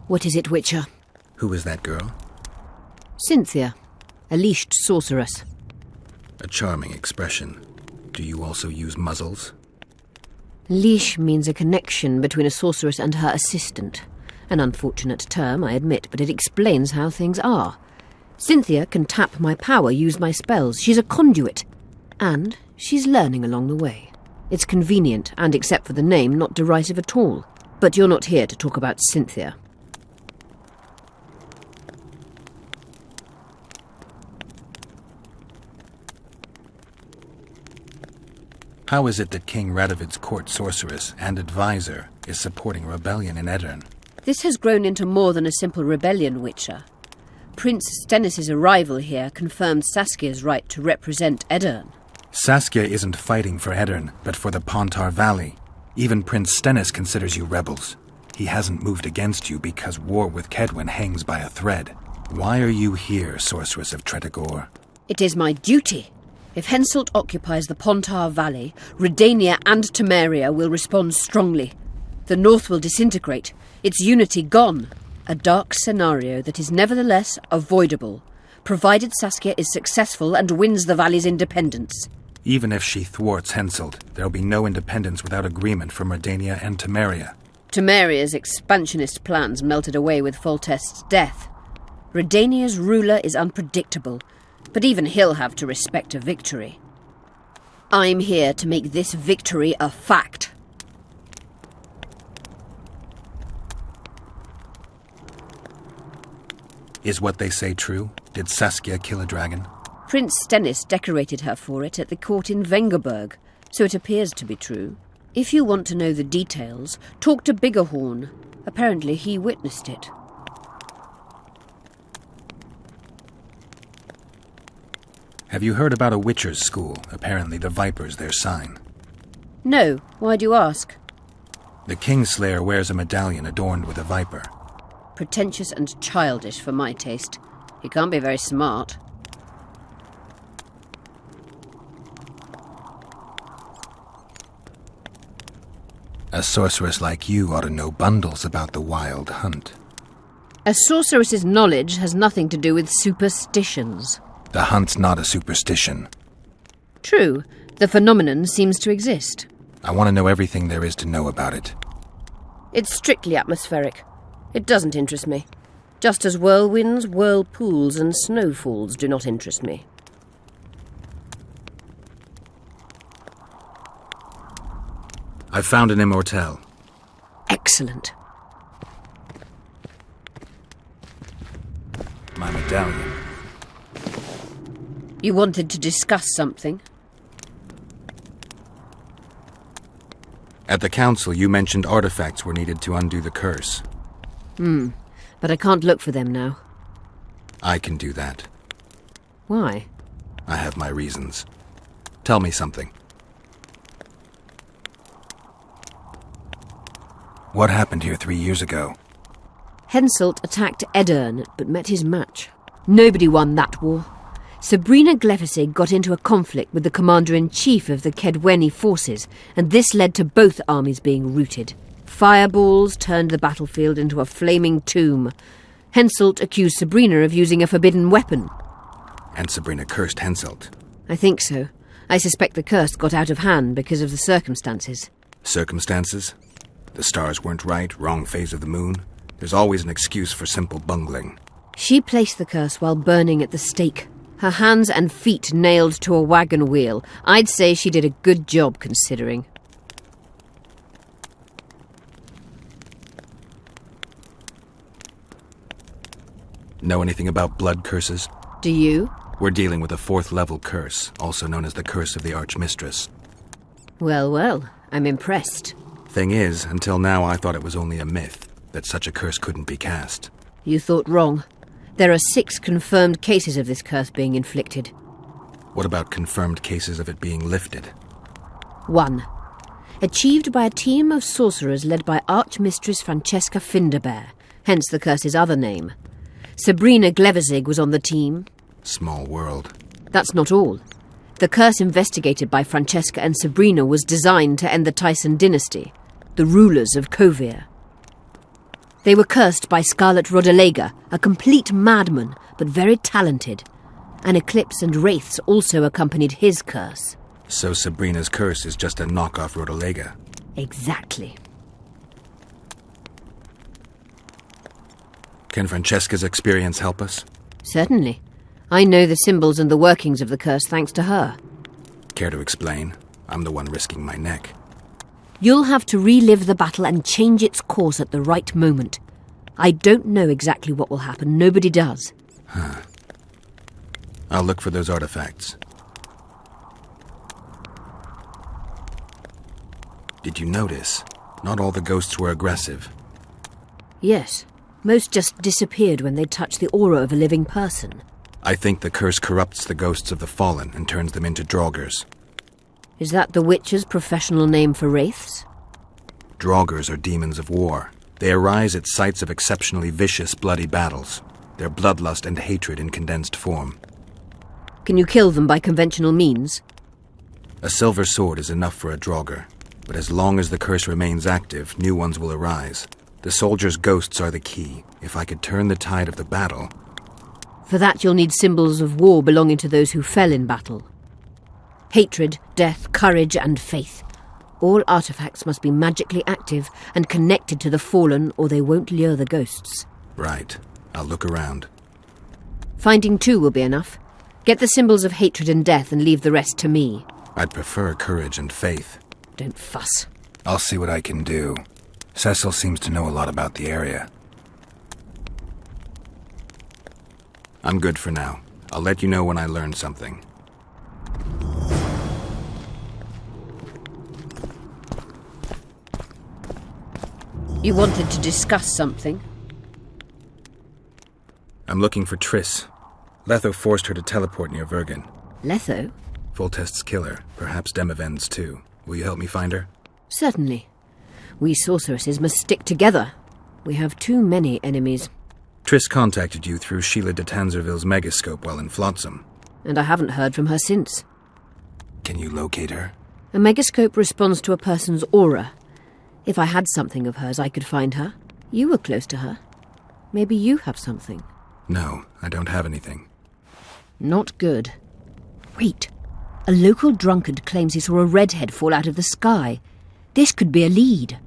What is it, Witcher? Who is that girl? Cynthia, a leashed sorceress. A charming expression. Do you also use muzzles? Leash means a connection between a sorceress and her assistant. An unfortunate term, I admit, but it explains how things are. Cynthia can tap my power, use my spells. She's a conduit. And she's learning along the way. It's convenient, and except for the name, not derisive at all. But you're not here to talk about Cynthia. How is it that King Radovid's court sorceress and advisor is supporting rebellion in Edirn? This has grown into more than a simple rebellion, Witcher. Prince Stennis' arrival here confirmed Saskia's right to represent Edirn. Saskia isn't fighting for Edirn, but for the Pontar Valley. Even Prince Stennis considers you rebels. He hasn't moved against you because war with Kedwen hangs by a thread. Why are you here, sorceress of Tretogor? It is my duty. If Henselt occupies the Pontar Valley, Redania and Temeria will respond strongly. The north will disintegrate, its unity gone. A dark scenario that is nevertheless avoidable, provided Saskia is successful and wins the valley's independence. Even if she thwarts Henselt, there'll be no independence without agreement from Redania and Temeria. Temeria's expansionist plans melted away with Foltest's death. Redania's ruler is unpredictable, but even he'll have to respect a victory. I'm here to make this victory a fact. Is what they say true? Did Saskia kill a dragon? Prince Stennis decorated her for it at the court in Vengerberg, so it appears to be true. If you want to know the details, talk to Biggerhorn. Apparently he witnessed it. Have you heard about a Witcher's school? Apparently the Viper's their sign. No, why do you ask? The Kingslayer wears a medallion adorned with a viper. Pretentious and childish for my taste. He can't be very smart. A sorceress like you ought to know bundles about the wild hunt. A sorceress's knowledge has nothing to do with superstitions. The hunt's not a superstition. True, the phenomenon seems to exist. I want to know everything there is to know about it. It's strictly atmospheric. It doesn't interest me. Just as whirlwinds, whirlpools, and snowfalls do not interest me. I've found an immortelle. Excellent. My medallion. You wanted to discuss something? At the council, you mentioned artifacts were needed to undo the curse. But I can't look for them now. I can do that. Why? I have my reasons. Tell me something. What happened here 3 years ago? Henselt attacked Edirn, but met his match. Nobody won that war. Sabrina Glefisig got into a conflict with the commander-in-chief of the Kedweni forces, and this led to both armies being routed. Fireballs turned the battlefield into a flaming tomb. Henselt accused Sabrina of using a forbidden weapon. And Sabrina cursed Henselt. I think so. I suspect the curse got out of hand because of the circumstances. Circumstances? The stars weren't right, wrong phase of the moon. There's always an excuse for simple bungling. She placed the curse while burning at the stake. Her hands and feet nailed to a wagon wheel. I'd say she did a good job, considering. Know anything about blood curses? Do you? We're dealing with a 4th-level curse, also known as the Curse of the Archmistress. Well, I'm impressed. Thing is, until now I thought it was only a myth, that such a curse couldn't be cast. You thought wrong. There are 6 confirmed cases of this curse being inflicted. What about confirmed cases of it being lifted? 1. achieved by a team of sorcerers led by Archmistress Francesca Finderbear, hence the curse's other name. Sabrina Glevezig was on the team. Small world. That's not all. The curse investigated by Francesca and Sabrina was designed to end the Tyson dynasty, the rulers of Kovir. They were cursed by Scarlet Rodalega, a complete madman, but very talented. An eclipse and wraiths also accompanied his curse. So Sabrina's curse is just a knockoff Rodalega? Exactly. Can Francesca's experience help us? Certainly. I know the symbols and the workings of the curse thanks to her. Care to explain? I'm the one risking my neck. You'll have to relive the battle and change its course at the right moment. I don't know exactly what will happen. Nobody does. I'll look for those artifacts. Did you notice? Not all the ghosts were aggressive. Yes. Most just disappeared when they touched the aura of a living person. I think the curse corrupts the ghosts of the fallen and turns them into draugrs. Is that the witch's professional name for wraiths? Draugrs are demons of war. They arise at sites of exceptionally vicious, bloody battles. Their bloodlust and hatred in condensed form. Can you kill them by conventional means? A silver sword is enough for a draugr, but as long as the curse remains active, new ones will arise. The soldiers' ghosts are the key. If I could turn the tide of the battle... For that you'll need symbols of war belonging to those who fell in battle. Hatred, death, courage, and faith. All artifacts must be magically active and connected to the fallen, or they won't lure the ghosts. Right. I'll look around. Finding two will be enough. Get the symbols of hatred and death and leave the rest to me. I'd prefer courage and faith. Don't fuss. I'll see what I can do. Cecil seems to know a lot about the area. I'm good for now. I'll let you know when I learn something. You wanted to discuss something? I'm looking for Triss. Letho forced her to teleport near Vergen. Letho? Foltest's killer, perhaps Demavend's too. Will you help me find her? Certainly. We sorceresses must stick together. We have too many enemies. Triss contacted you through Sheila de Tanzerville's megascope while in Flotsam. And I haven't heard from her since. Can you locate her? A megascope responds to a person's aura. If I had something of hers, I could find her. You were close to her. Maybe you have something. No, I don't have anything. Not good. Wait. A local drunkard claims he saw a redhead fall out of the sky. This could be a lead.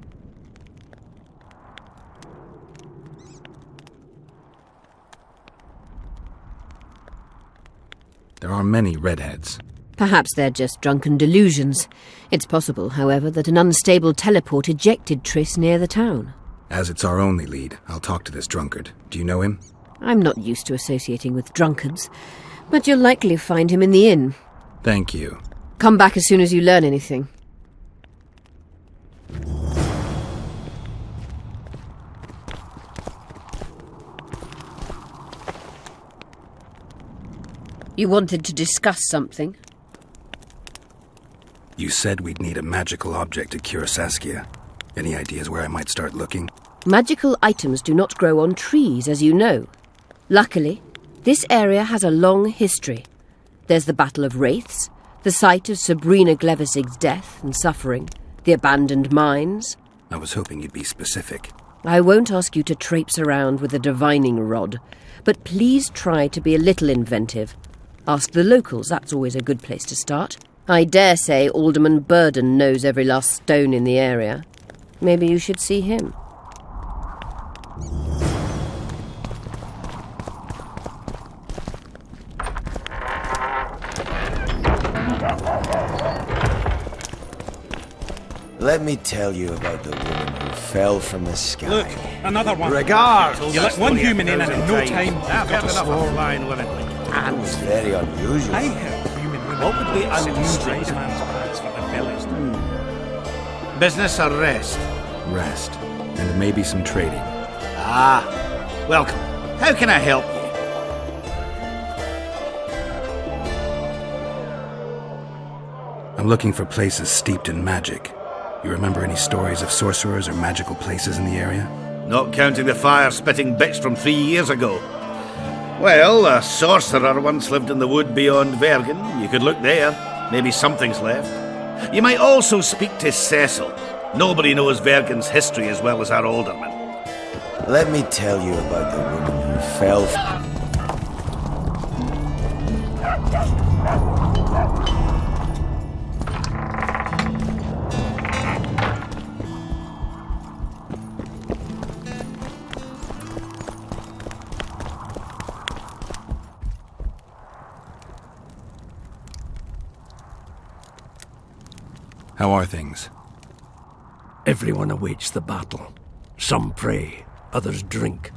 There are many redheads. Perhaps they're just drunken delusions. It's possible, however, that an unstable teleport ejected Triss near the town. As it's our only lead, I'll talk to this drunkard. Do you know him? I'm not used to associating with drunkards, but you'll likely find him in the inn. Thank you. Come back as soon as you learn anything. You wanted to discuss something? You said we'd need a magical object to cure Saskia. Any ideas where I might start looking? Magical items do not grow on trees, as you know. Luckily, this area has a long history. There's the Battle of Wraiths, the site of Sabrina Glevezig's death and suffering, the abandoned mines. I was hoping you'd be specific. I won't ask you to traipse around with a divining rod, but please try to be a little inventive. Ask the locals, that's always a good place to start. I dare say Alderman Burden knows every last stone in the area. Maybe you should see him. Let me tell you about the woman who fell from the sky. Look, another one. Regards! You let one human in and in no time, you've got a swarm. It was very unusual. I heard human women. What would be unusual? Business or rest? Rest. And maybe some trading. Ah, welcome. How can I help you? I'm looking for places steeped in magic. You remember any stories of sorcerers or magical places in the area? Not counting the fire-spitting bits from 3 years ago. Well, a sorcerer once lived in the wood beyond Vergen. You could look there. Maybe something's left. You might also speak to Cecil. Nobody knows Vergen's history as well as our alderman. Let me tell you about the woman who fell from... How are things? Everyone awaits the battle. Some pray, others drink.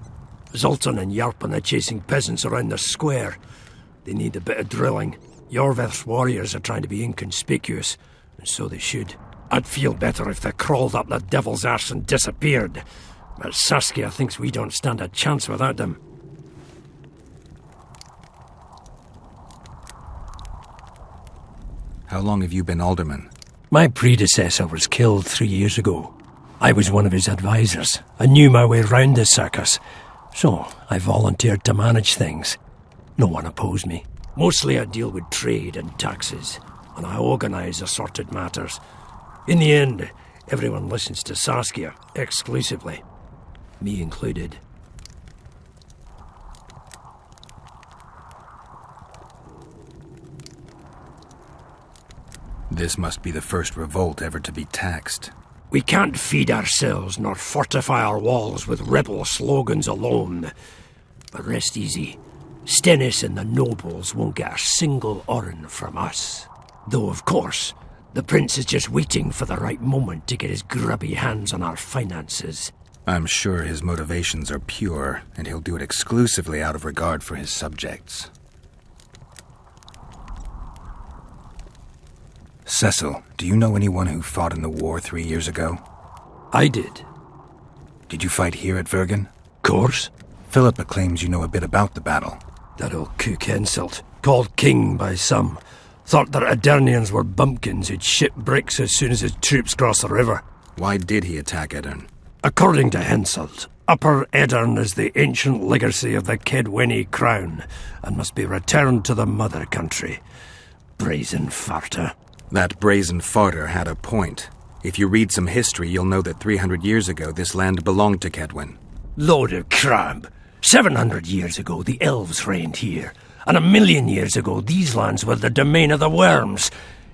Zoltan and Yarpan are chasing peasants around the square. They need a bit of drilling. Yorveth's warriors are trying to be inconspicuous, and so they should. I'd feel better if they crawled up the devil's arse and disappeared. But Saskia thinks we don't stand a chance without them. How long have you been alderman? My predecessor was killed 3 years ago. I was one of his advisors. I knew my way round the circus. So I volunteered to manage things. No one opposed me. Mostly I deal with trade and taxes, and I organise assorted matters. In the end, everyone listens to Saskia exclusively. Me included. This must be the first revolt ever to be taxed. We can't feed ourselves nor fortify our walls with rebel slogans alone. But rest easy. Stennis and the nobles won't get a single oren from us. Though, of course, the prince is just waiting for the right moment to get his grubby hands on our finances. I'm sure his motivations are pure, and he'll do it exclusively out of regard for his subjects. Cecil, do you know anyone who fought in the war 3 years ago? I did. Did you fight here at Vergen? Course. Philippa claims you know a bit about the battle. That old cook Henselt, called king by some, thought that Aedirnians were bumpkins who'd ship bricks as soon as his troops crossed the river. Why did he attack Edirn? According to Henselt, Upper Edirn is the ancient legacy of the Kedweni crown and must be returned to the mother country. Brazen farter. That brazen farter had a point. If you read some history, you'll know that 300 years ago this land belonged to Kedwen. Load of crab. 700 years ago the elves reigned here, and 1,000,000 years ago these lands were the domain of the worms.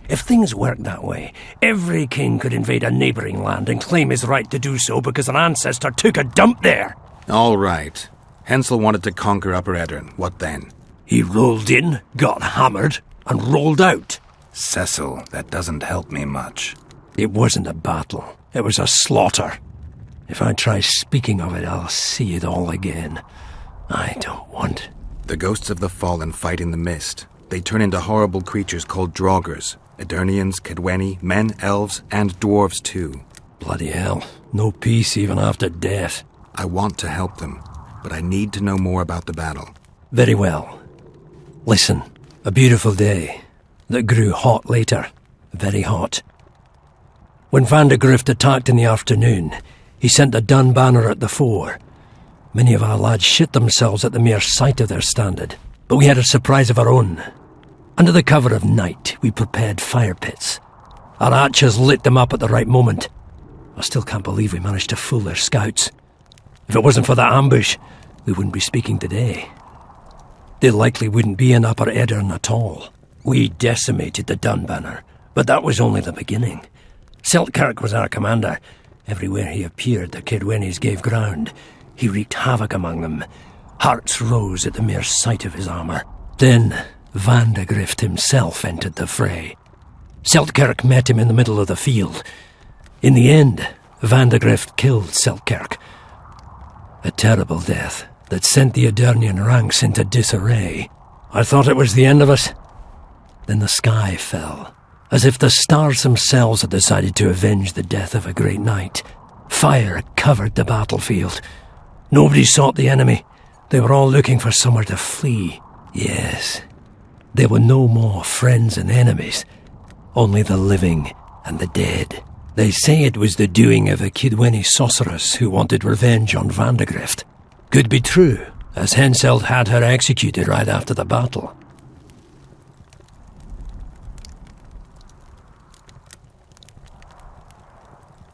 If things worked that way, every king could invade a neighbouring land and claim his right to do so because an ancestor took a dump there. All right. Hensel wanted to conquer Upper Edirn. What then? He rolled in, got hammered, and rolled out. Cecil, that doesn't help me much. It wasn't a battle. It was a slaughter. If I try speaking of it, I'll see it all again. I don't want... The ghosts of the fallen fight in the mist. They turn into horrible creatures called Draugrs. Aedirnians, Kedweni, men, elves, and dwarves too. Bloody hell. No peace even after death. I want to help them, but I need to know more about the battle. Very well. Listen, a beautiful day that grew hot later. Very hot. When Van de Grift attacked in the afternoon, he sent a dun banner at the fore. Many of our lads shit themselves at the mere sight of their standard, but we had a surprise of our own. Under the cover of night, we prepared fire pits. Our archers lit them up at the right moment. I still can't believe we managed to fool their scouts. If it wasn't for that ambush, we wouldn't be speaking today. They likely wouldn't be in Upper Edirn at all. We decimated the dun banner, but that was only the beginning. Seltkirk was our commander. Everywhere he appeared, the Kedwenis gave ground. He wreaked havoc among them. Hearts rose at the mere sight of his armour. Then Van de Grift himself entered the fray. Seltkirk met him in the middle of the field. In the end, Van de Grift killed Seltkirk. A terrible death that sent the Aedirnian ranks into disarray. I thought it was the end of us. Then the sky fell, as if the stars themselves had decided to avenge the death of a great knight. Fire covered the battlefield. Nobody sought the enemy. They were all looking for somewhere to flee. Yes, there were no more friends and enemies, only the living and the dead. They say it was the doing of a Kidweni sorceress who wanted revenge on Vandegrift. Could be true, as Henselt had her executed right after the battle.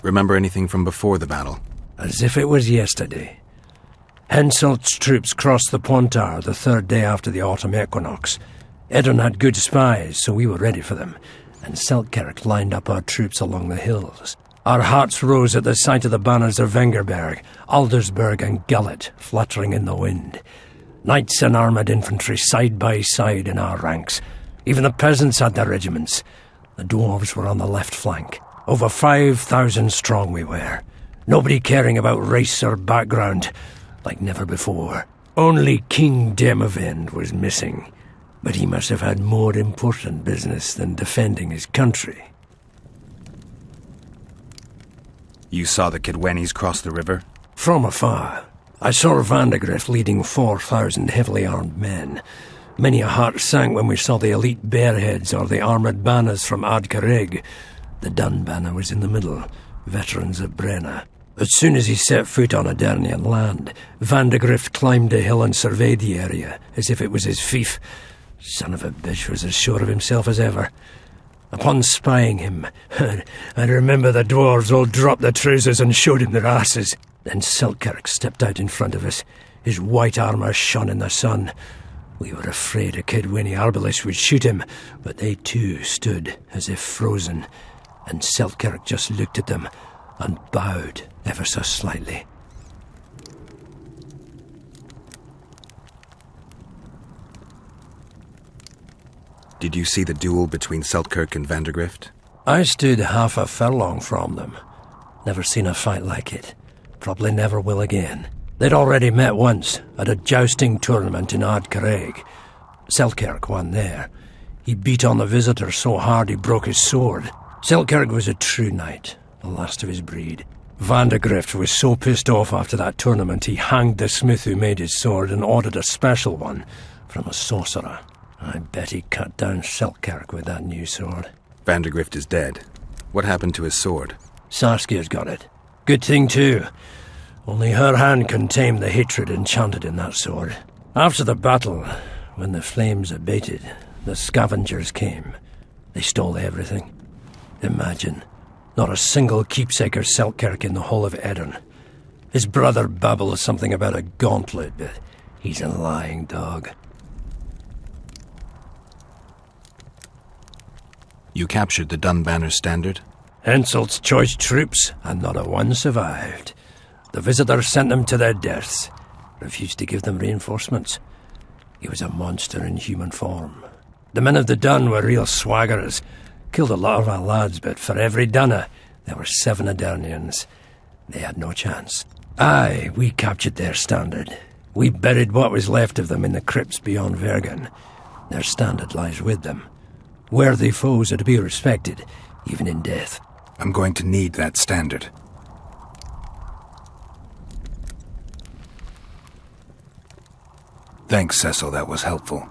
Remember anything from before the battle? As if it was yesterday. Henselt's troops crossed the Pontard the third day after the autumn equinox. Eddon had good spies, so we were ready for them, and Selkirk lined up our troops along the hills. Our hearts rose at the sight of the banners of Vengerberg, Aldersberg and Gullet fluttering in the wind. Knights and armoured infantry side by side in our ranks. Even the peasants had their regiments. The dwarves were on the left flank. Over 5,000 strong we were. Nobody caring about race or background, like never before. Only King Demavend was missing, but he must have had more important business than defending his country. You saw the Kidwenis cross the river? From afar. I saw Vandegrift leading 4,000 heavily armed men. Many a heart sank when we saw the elite bearheads or the armoured banners from Ardcarrig. The Dun banner was in the middle, veterans of Brenna. As soon as he set foot on Adernian land, Vandegrift climbed a hill and surveyed the area, as if it was his fief. Son of a bitch was as sure of himself as ever. Upon spying him, I remember the dwarves all dropped their trousers and showed him their asses. Then Selkirk stepped out in front of us. His white armour shone in the sun. We were afraid a Kidweni arbalist would shoot him, but they too stood as if frozen, and Selkirk just looked at them and bowed ever so slightly. Did you see the duel between Selkirk and Vandegrift? I stood half a furlong from them. Never seen a fight like it. Probably never will again. They'd already met once, at a jousting tournament in Ardcarrig. Selkirk won there. He beat on the visitor so hard he broke his sword. Selkirk was a true knight, the last of his breed. Vandegrift was so pissed off after that tournament he hanged the smith who made his sword and ordered a special one from a sorcerer. I bet he cut down Selkirk with that new sword. Vandegrift is dead. What happened to his sword? Saskia's got it. Good thing too. Only her hand can tame the hatred enchanted in that sword. After the battle, when the flames abated, the scavengers came. They stole everything. Imagine, not a single keepsake of Selkirk in the whole of Eddon. His brother babbles something about a gauntlet, but he's a lying dog. You captured the Dunbanner standard? Henselt's choice troops, and not a one survived. The visitors sent them to their deaths, refused to give them reinforcements. He was a monster in human form. The men of the Dun were real swaggerers. Killed a lot of our lads, but for every Dunner, there were 7 Adernians. They had no chance. Aye, we captured their standard. We buried what was left of them in the crypts beyond Vergen. Their standard lies with them. Worthy foes are to be respected, even in death. I'm going to need that standard. Thanks, Cecil, that was helpful.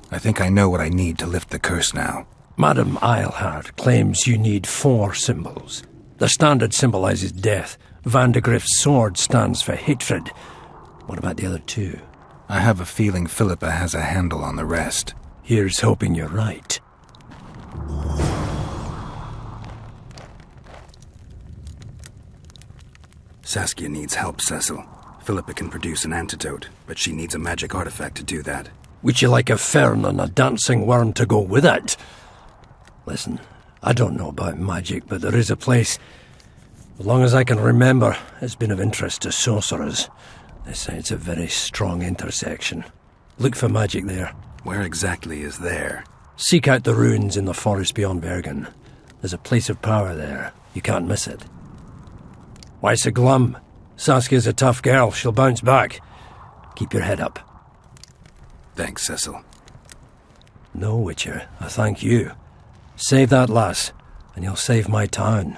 I think I know what I need to lift the curse now. Madame Eilhard claims you need 4 symbols. The standard symbolizes death. Vandegrift's sword stands for hatred. What about the other 2? I have a feeling Philippa has a handle on the rest. Here's hoping you're right. Saskia needs help, Cecil. Philippa can produce an antidote, but she needs a magic artifact to do that. Would you like a fern and a dancing worm to go with it? Listen, I don't know about magic, but there is a place. As long as I can remember, it's been of interest to sorcerers. They say it's a very strong intersection. Look for magic there. Where exactly is there? Seek out the ruins in the forest beyond Bergen. There's a place of power there. You can't miss it. Why so glum? Saskia's a tough girl. She'll bounce back. Keep your head up. Thanks, Cecil. No, Witcher. I thank you. Save that lass, and you'll save my town.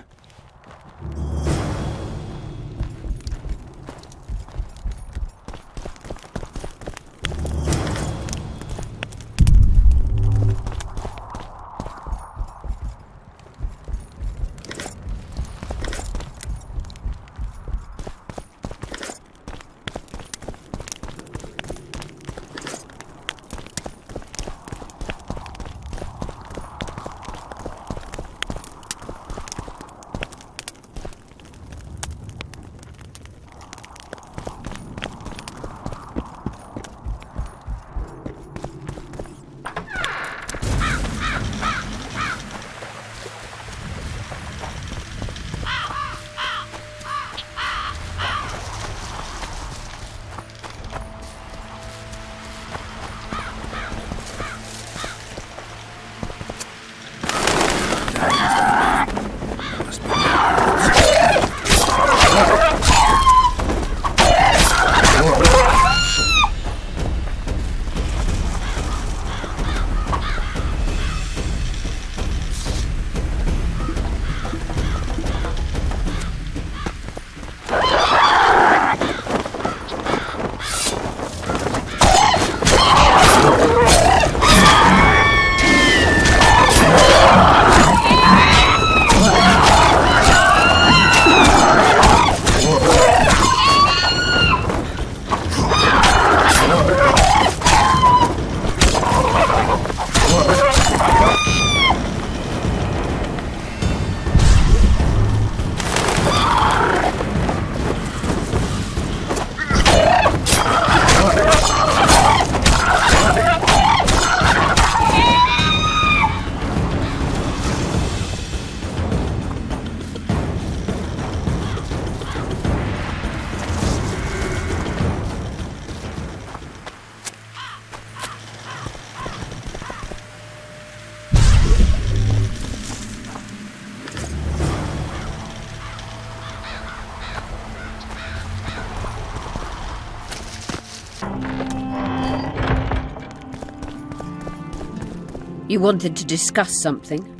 You wanted to discuss something?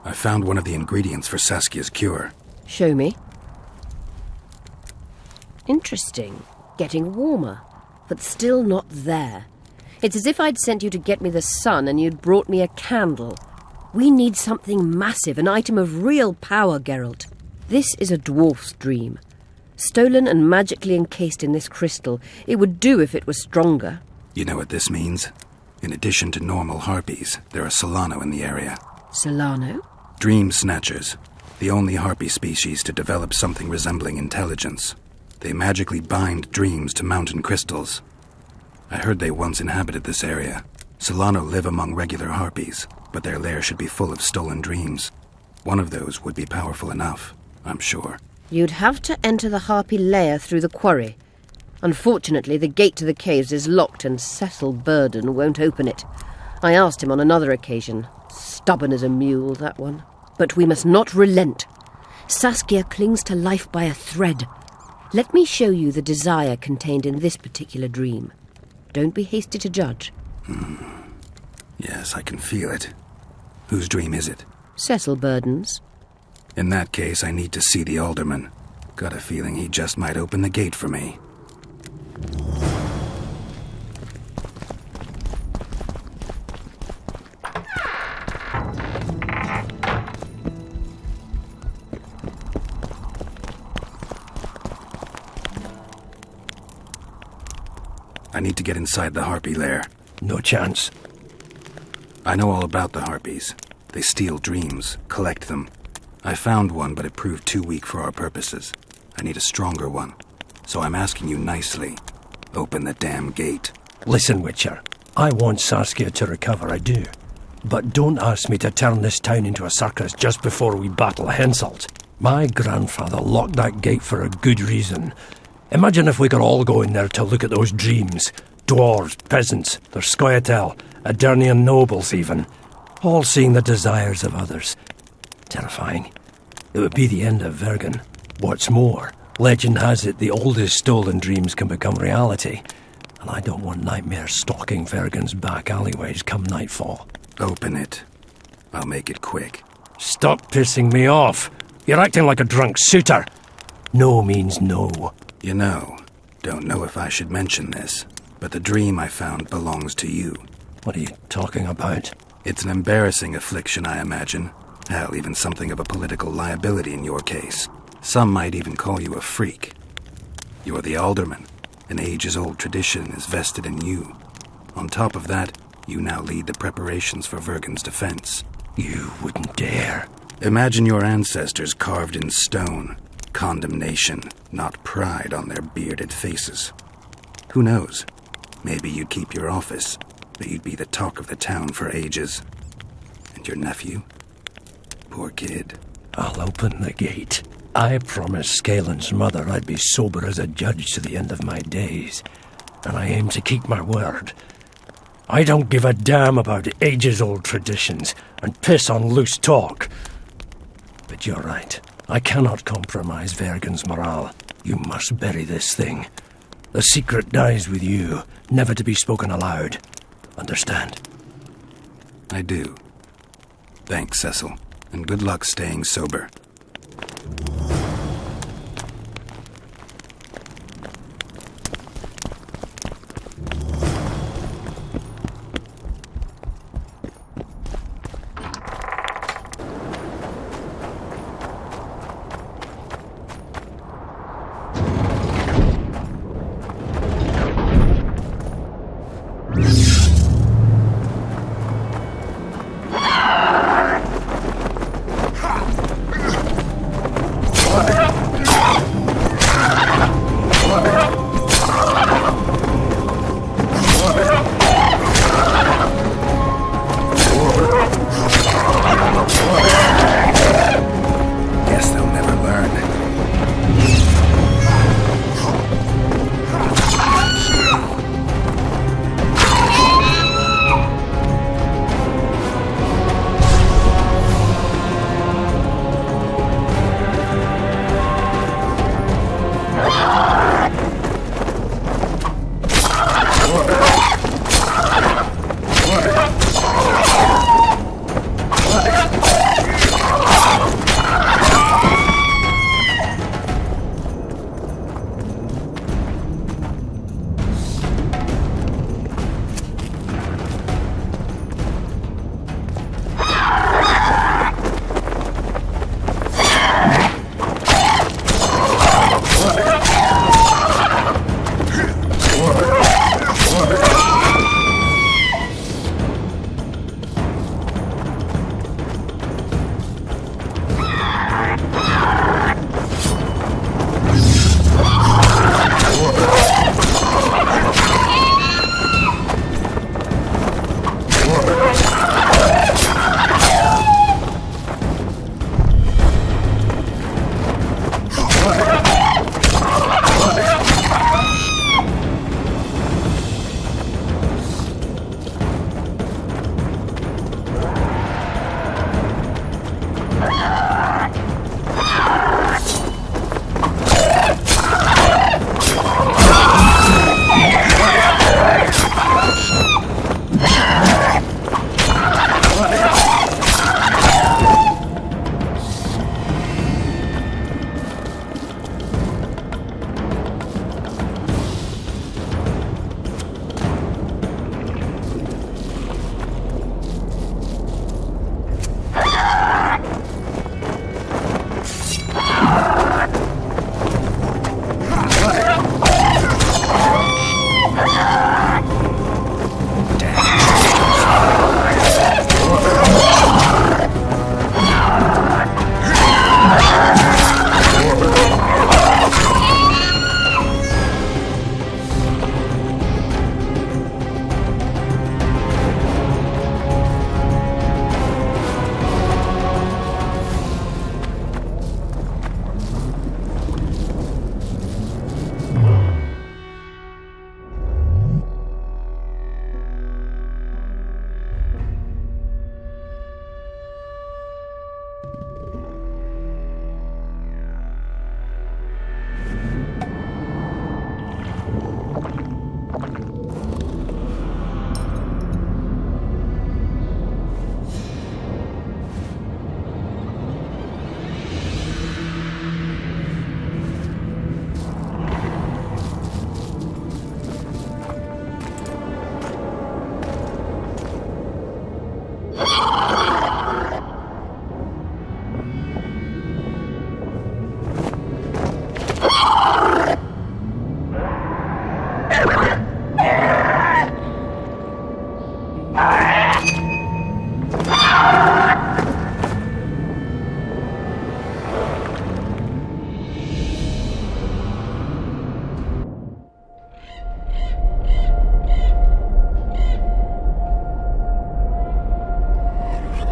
I found one of the ingredients for Saskia's cure. Show me. Interesting. Getting warmer, but still not there. It's as if I'd sent you to get me the sun and you'd brought me a candle. We need something massive, an item of real power, Geralt. This is a dwarf's dream. Stolen and magically encased in this crystal. It would do if it was stronger. You know what this means? In addition to normal harpies, there are Solano in the area. Solano? Dream snatchers. The only harpy species to develop something resembling intelligence. They magically bind dreams to mountain crystals. I heard they once inhabited this area. Solano live among regular harpies, but their lair should be full of stolen dreams. One of those would be powerful enough, I'm sure. You'd have to enter the harpy lair through the quarry. Unfortunately, the gate to the caves is locked and Cecil Burden won't open it. I asked him on another occasion. Stubborn as a mule, that one. But we must not relent. Saskia clings to life by a thread. Let me show you the desire contained in this particular dream. Don't be hasty to judge. Yes, I can feel it. Whose dream is it? Cecil Burden's. In that case, I need to see the alderman. Got a feeling he just might open the gate for me. I need to get inside the harpy lair. No chance. I know all about the harpies. They steal dreams, collect them. I found one, but it proved too weak for our purposes. I need a stronger one. So I'm asking you nicely. Open the damn gate. Listen, Witcher. I want Saskia to recover, I do. But don't ask me to turn this town into a circus just before we battle Henselt. My grandfather locked that gate for a good reason. Imagine if we could all go in there to look at those dreams. Dwarves, peasants, their scoia'tael, Adernian nobles even. All seeing the desires of others. Terrifying. It would be the end of Vergen. What's more, legend has it the oldest stolen dreams can become reality. And I don't want nightmares stalking Vergen's back alleyways come nightfall. Open it. I'll make it quick. Stop pissing me off. You're acting like a drunk suitor. No means no. You know, don't know if I should mention this, but the dream I found belongs to you. What are you talking about? It's an embarrassing affliction, I imagine. Hell, even something of a political liability in your case. Some might even call you a freak. You're the alderman. An ages-old tradition is vested in you. On top of that, you now lead the preparations for Vergen's defense. You wouldn't dare. Imagine your ancestors carved in stone. Condemnation, not pride on their bearded faces. Who knows? Maybe you'd keep your office, but you'd be the talk of the town for ages. And your nephew? Poor kid. I'll open the gate. I promised Scalen's mother I'd be sober as a judge to the end of my days, and I aim to keep my word. I don't give a damn about ages-old traditions and piss on loose talk. But you're right. I cannot compromise Vergen's morale. You must bury this thing. The secret dies with you, never to be spoken aloud. Understand? I do. Thanks, Cecil, and good luck staying sober.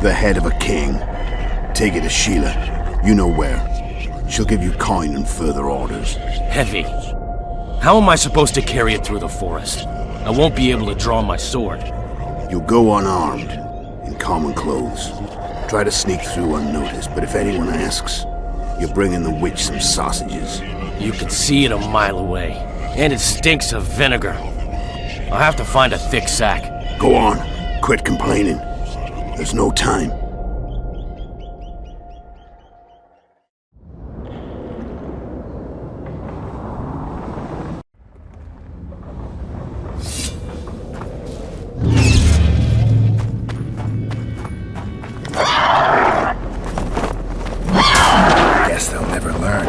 The head of a king. Take it to Sheila. You know where. She'll give you coin and further orders. Heavy. How am I supposed to carry it through the forest? I won't be able to draw my sword. You'll go unarmed, in common clothes. Try to sneak through unnoticed, but if anyone asks, you bring in the witch some sausages. You can see it a mile away, and it stinks of vinegar. I'll have to find a thick sack. Go on. Quit complaining. There's no time. Guess they'll never learn.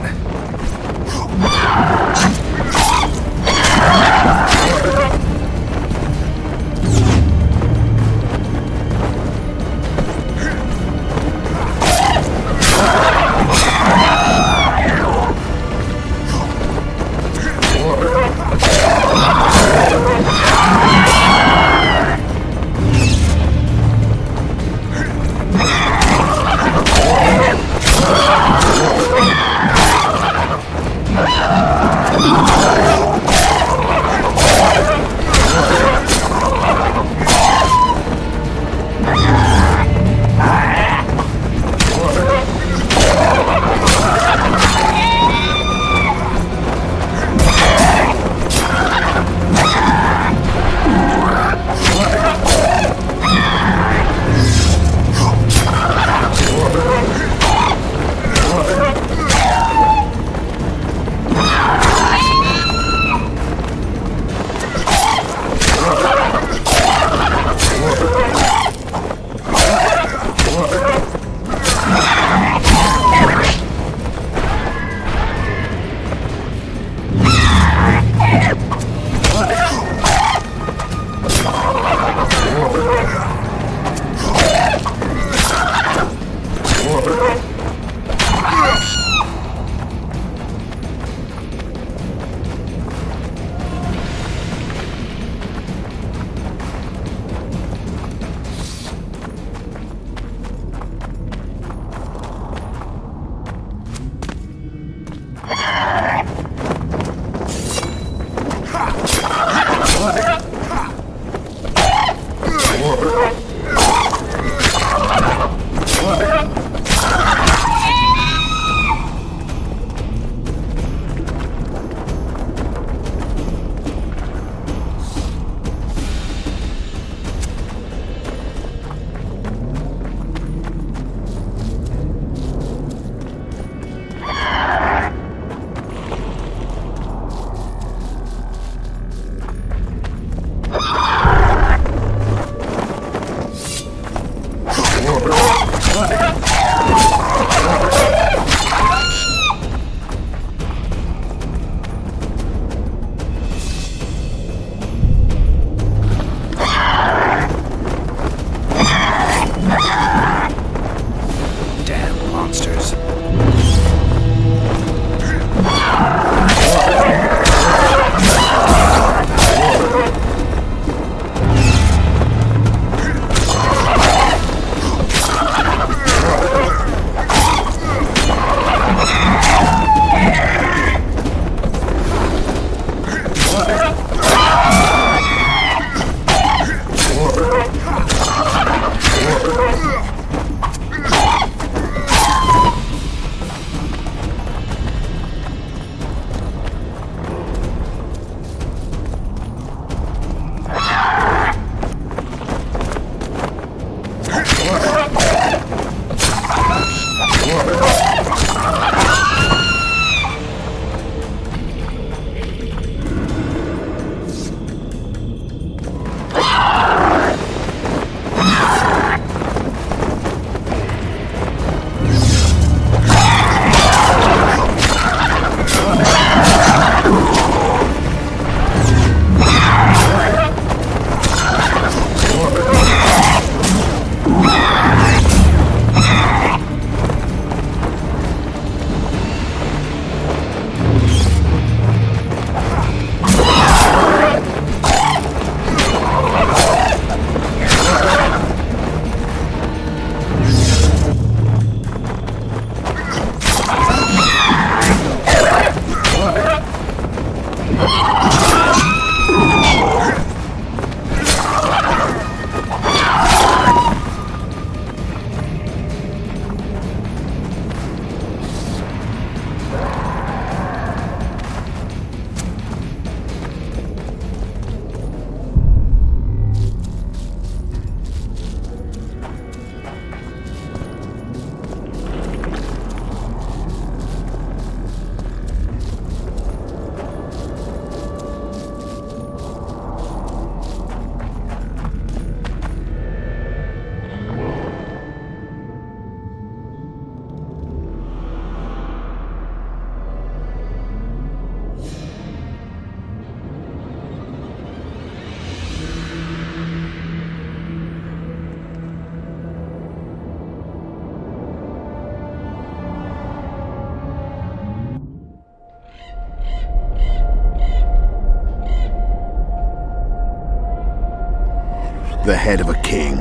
The head of a king.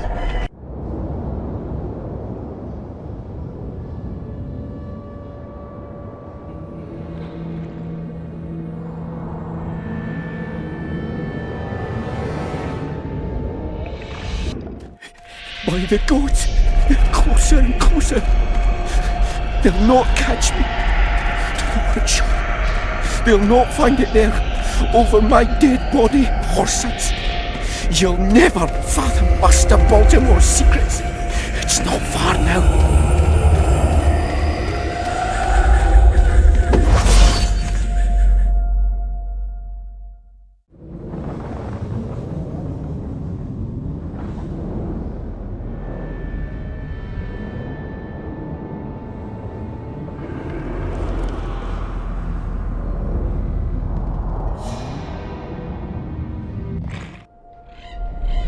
By the gods, they're closer and closer. They'll not catch me. To the witch. They'll not find it there, over my dead body, horsets. You'll never fathom Master Baltimore's secrets. It's not far now.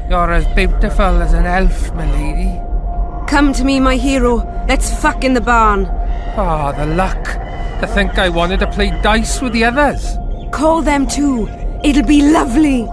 You're as beautiful as an elf, my lady. Come to me, my hero. Let's fuck in the barn. Ah, the luck. To think I wanted to play dice with the others. Call them too. It'll be lovely.